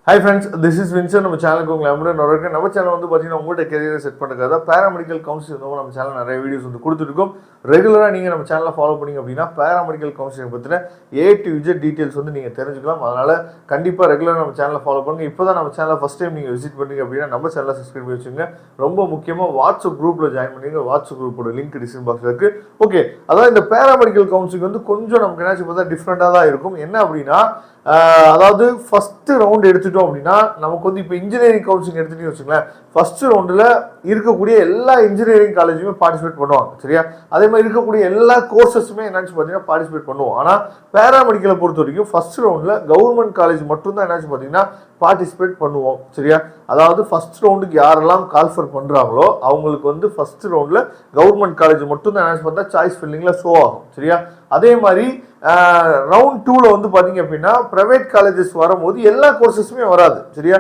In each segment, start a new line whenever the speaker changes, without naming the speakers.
Hi friends, this is Vincent. நம்ம சேனலுக்கு உங்களை அன்புடன் வரவேற்கிறேன். நம்ம சேனல் வந்து பார்த்தீங்கன்னா உங்கள்கிட்ட கெரியரை செட் பண்ணுறதுக்காக பேராமெடிக்கல் கவுன்சிலிங் நம்ம சேனல் நிறைய வீடியோஸ் வந்து கொடுத்துருக்கோம். ரெகுலராக நீங்கள் நம்ம சேனலை ஃபாலோ பண்ணிங்க அப்படின்னா பேராமெடிக்கல் கவுன்சிலிங் பற்றின A to Z டீட்டெயில்ஸ் வந்து நீங்கள் தெரிஞ்சுக்கலாம். அதனால் கண்டிப்பாக ரெகுலராக நம்ம சேனலை ஃபாலோ பண்ணுங்கள். இப்போ தான் நம்ம சேனலை ஃபஸ்ட் டைம் நீங்கள் விசிட் பண்ணுறீங்க அப்படின்னா நம்ம சேனலை சப்ஸ்கிரைப் பண்ணி வச்சுங்க. ரொம்ப முக்கியமாக வாட்ஸ்அப் குரூப்பில் ஜாயின் பண்ணிங்க. வாட்ஸ்அப் குரூப்போட லிங்க் டிஸ்கிரிப்ஷன் பாக்ஸில் இருக்குது. ஓகே, அதாவது இந்த பேராமெடிக்கல் கவுன்சிலிங் வந்து கொஞ்சம் நமக்கு என்னாச்சு பார்த்தா டிஃப்ரெண்ட்டாக தான் இருக்கும். என்ன அப்படின்னா அதாவது ஃபஸ்ட்டு ரவுண்ட் எடுத்துட்டோம் அப்படின்னா நமக்கு வந்து இப்போ இன்ஜினியரிங் கவுன்சிலிங் எடுத்துகிட்டு வச்சுங்களேன், ஃபஸ்ட்டு ரவுண்டில் இருக்கக்கூடிய எல்லா இன்ஜினியரிங் காலேஜுமே பார்ட்டிசிபேட் பண்ணுவாங்க. சரியா? அதே மாதிரி இருக்கக்கூடிய எல்லா கோர்சஸுமே என்னாச்சு பார்த்தீங்கன்னா பார்ட்டிசிபேட் பண்ணுவோம். ஆனால் பேராமெடிக்கலை பொறுத்த வரைக்கும் ஃபஸ்ட் ரவுண்டில் கவர்மெண்ட் காலேஜ் மட்டும்தான் என்னாச்சு பார்த்தீங்கன்னா பார்ட்டிசிபேட் பண்ணுவோம். சரியா? அதாவது ஃபஸ்ட் ரவுண்டுக்கு யாரெல்லாம் கால்ஃபர் பண்ணுறாங்களோ அவங்களுக்கு வந்து ஃபஸ்ட் ரவுண்டில் கவர்மெண்ட் காலேஜ் மட்டும்தான் என்னாச்சு பார்த்தா சாய்ஸ் ஃபில்லிங்கில் ஷோ ஆகும். சரியா? அதே மாதிரி ரவுண்ட் 2ல் வந்து பார்த்தீங்க அப்படின்னா ப்ரைவேட் காலேஜஸ் வரும்போது எல்லா கோர்சஸுமே வராது. சரியா?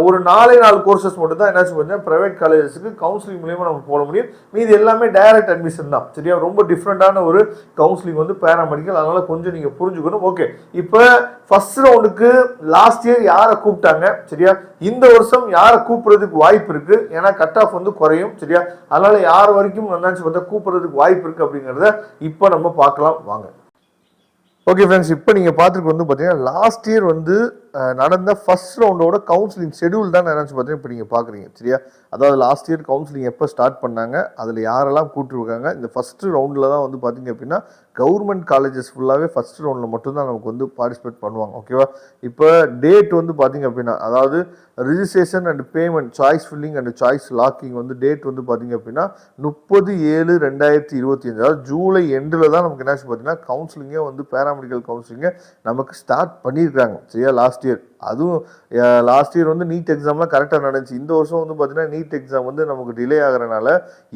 ஒரு 4 கோர்சஸ் மட்டும் தான் என்னாச்சு பார்த்தீங்கன்னா ப்ரைவேட் காலேஜஸுக்கு கவுன்சிலிங் மூலியமாக நம்ம போட முடியும். மீது எல்லாமே டைரக்ட் அட்மிஷன் தான். சரியா? ரொம்ப டிஃப்ரெண்டான ஒரு கவுன்சிலிங் வந்து பேராமெடிக்கல். அதனால் கொஞ்சம் நீங்கள் புரிஞ்சுக்கணும். ஓகே, இப்போ ஃபர்ஸ்ட் ரவுண்டுக்கு லாஸ்ட் இயர் யாரை கூப்பிட்டாங்க? சரியா? இந்த வருஷம் யாரை கூப்பிடுறதுக்கு வாய்ப்பு இருக்கு? ஏன்னா கட் ஆஃப் வந்து குறையும். சரியா? அதனால யார் வரைக்கும் என்னாச்சு பார்த்தா கூப்பிடுறதுக்கு வாய்ப்பு இருக்கு அப்படிங்கிறத இப்போ நம்ம பார்க்கலாம் வாங்க. ஓகே ஃப்ரெண்ட்ஸ், இப்போ நீங்கள் பார்த்துருக்கு வந்து பார்த்தீங்கன்னா லாஸ்ட் இயர் வந்து நடந்த ஃபர்ஸ்ட் ரவுண்டோட கவுன்சிலிங் ஷெடியூல் தான் நினச்சி பார்த்தீங்கன்னா இப்போ நீங்கள் பார்க்குறீங்க. சரியா? அதாவது லாஸ்ட் இயர் கவுன்சிலிங் எப்போ ஸ்டார்ட் பண்ணாங்க, அதில் யாரெல்லாம் கூப்பிட்டுருக்காங்க, இந்த ஃபஸ்ட்டு ரவுண்டில் தான் வந்து பார்த்தீங்க அப்படின்னா கவர்மெண்ட் காலேஜஸ் ஃபுல்லாகவே ஃபஸ்ட் ரவுண்டில் மட்டும்தான் நமக்கு வந்து பார்ட்டிசிபேட் பண்ணுவாங்க. ஓகேவா? இப்போ டேட் வந்து பார்த்தீங்க அப்படின்னா அதாவது registration and payment, choice filling and choice locking வந்து டேட் வந்து பார்த்தீங்க அப்படின்னா 30/7/2025, அதாவது ஜூலை எண்டில் தான் நமக்கு என்னாச்சு பார்த்தீங்கன்னா கவுன்சிலிங்கே வந்து பேராமெடிக்கல் கவுன்சிலிங்கை நமக்கு ஸ்டார்ட் பண்ணியிருக்காங்க. சரியா? லாஸ்ட் இயர் அதுவும் லாஸ்ட் இயர் வந்து நீட் எக்ஸாம்லாம் கரெக்டாக நடந்துச்சு. இந்த வருஷம் வந்து பார்த்தீங்கன்னா நீட் எக்ஸாம் வந்து நமக்கு டிலே ஆகிறனால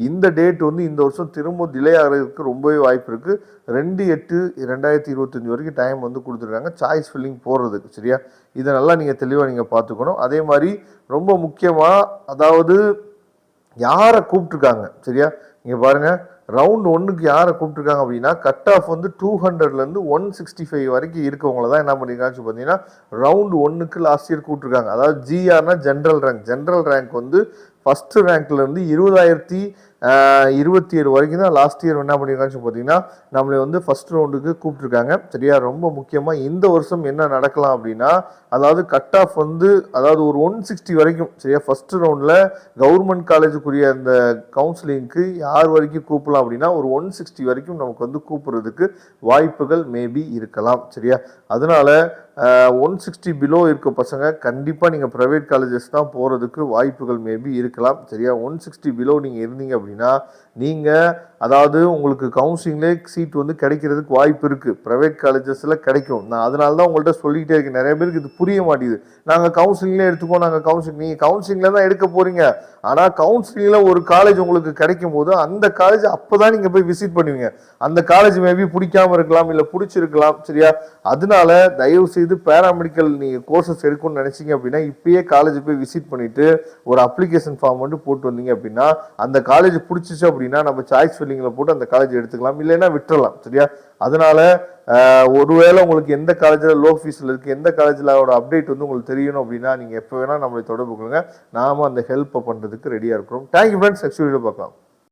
இந்த டேட் வந்து இந்த வருஷம் திரும்ப டிலே ஆகிறதுக்கு ரொம்பவே வாய்ப்பு இருக்குது. 2/8/2025 வரைக்கும் டைம் வந்து கொடுத்துருக்காங்க சாய்ஸ் ஃபில்லிங் போடுறதுக்கு. சரியா? இதை நல்லா நீங்கள் தெளிவாக நீங்கள் பார்த்துக்கணும். அதே மாதிரி ரொம்ப முக்கியமாக அதாவது யாரை கூப்பிட்டுருக்காங்க? சரியா? இங்கே பாருங்கள், ரவுண்ட் 1க்கு யாரை கூப்பிட்டுருக்காங்க அப்படின்னா கட் ஆஃப் வந்து 200லேருந்து 165 வரைக்கும் இருக்கவங்கள தான் என்ன பண்ணியிருக்காங்கன்னு பார்த்தீங்கன்னா ரவுண்ட் 1க்கு லாஸ்ட் இயர் கூப்பிட்டுருக்காங்க. அதாவது ஜிஆர்னா ஜென்ரல் ரேங்க். ஜென்ரல் ரேங்க் வந்து ஃபஸ்ட்டு ரேங்க்லேருந்து 20,027 வரைக்கும் தான் லாஸ்ட் இயர் என்ன பண்ணியிருக்காங்கன்னு பார்த்தீங்கன்னா நம்மளை வந்து ஃபஸ்ட் ரவுண்டுக்கு கூப்பிட்டுருக்காங்க. சரியா? ரொம்ப முக்கியமாக இந்த வருஷம் என்ன நடக்கலாம் அப்படின்னா அதாவது கட் ஆஃப் வந்து அதாவது ஒரு 160 வரைக்கும். சரியா? ஃபஸ்ட் ரவுண்டில் கவர்மெண்ட் காலேஜுக்குரிய அந்த கவுன்சிலிங்க்கு யார் வரைக்கும் கூப்பிடலாம் அப்படின்னா ஒரு 160 வரைக்கும் நமக்கு வந்து கூப்பிடுறதுக்கு வாய்ப்புகள் மேபி இருக்கலாம். சரியா? அதனால 160 பிலோ இருக்க பசங்க கண்டிப்பாக நீங்கள் ப்ரைவேட் காலேஜஸ் தான் போகிறதுக்கு வாய்ப்புகள் மேபி இருக்கலாம். சரியா? 160 பிலோ நீங்கள் இருந்தீங்க அப்படின்னா நீங்கள் அதாவது உங்களுக்கு கவுன்சிலிங்லே சீட் வந்து கிடைக்கிறதுக்கு வாய்ப்பு இருக்குது. ப்ரைவேட் காலேஜஸில் கிடைக்கும். நான் அதனால தான் உங்கள்கிட்ட சொல்லிக்கிட்டே இருக்கேன். நிறைய பேருக்கு இது புரிய மாட்டேங்குது. நாங்கள் கவுன்சிலிங்லேயே எடுத்துக்கோம், நாங்கள் கவுன்சிலிங், நீங்கள் கவுன்சிலிங்கில் தான் எடுக்க போகிறீங்க. ஆனால் கவுன்சிலிங்கில் ஒரு காலேஜ் உங்களுக்கு கிடைக்கும் போது அந்த காலேஜ் அப்போ தான் நீங்கள் போய் விசிட் பண்ணுவீங்க. அந்த காலேஜ் மேபி பிடிக்காமல் இருக்கலாம், இல்லை பிடிச்சிருக்கலாம். சரியா? அதனால தயவு செய்து பேராமெடிக்கல் நீங்கள் கோர்சஸ் எடுக்கணும்னு நினைச்சீங்க அப்படின்னா இப்பயே காலேஜ் போய் விசிட் பண்ணிட்டு ஒரு அப்ளிகேஷன் ஃபார்ம் வந்து போட்டு வந்தீங்க அப்படின்னா அந்த காலேஜ் பிடிச்சிச்சு அப்படின்னா நம்ம சாய்ஸ் ஃபில்லிங்கில் போட்டு அந்த காலேஜ் எடுத்துக்கலாம், இல்லைன்னா விட்டுறலாம். சரியா? அதனால ஒருவேளை உங்களுக்கு எந்த காலேஜில் லோ ஃபீஸில் இருக்குது, எந்த காலேஜில் அவரோட அப்டேட் வந்து உங்களுக்கு தெரியணும் அப்படின்னா நீங்கள் எப்போ வேணால் நம்மளை தொடர்பு கொள்ளுங்க. நாம அந்த ஹெல்ப்பை பண்ணுறதுக்கு ரெடியாக இருக்கிறோம். Thank you friends. நெக்ஸ்ட் வீடியோ பார்க்கலாம்.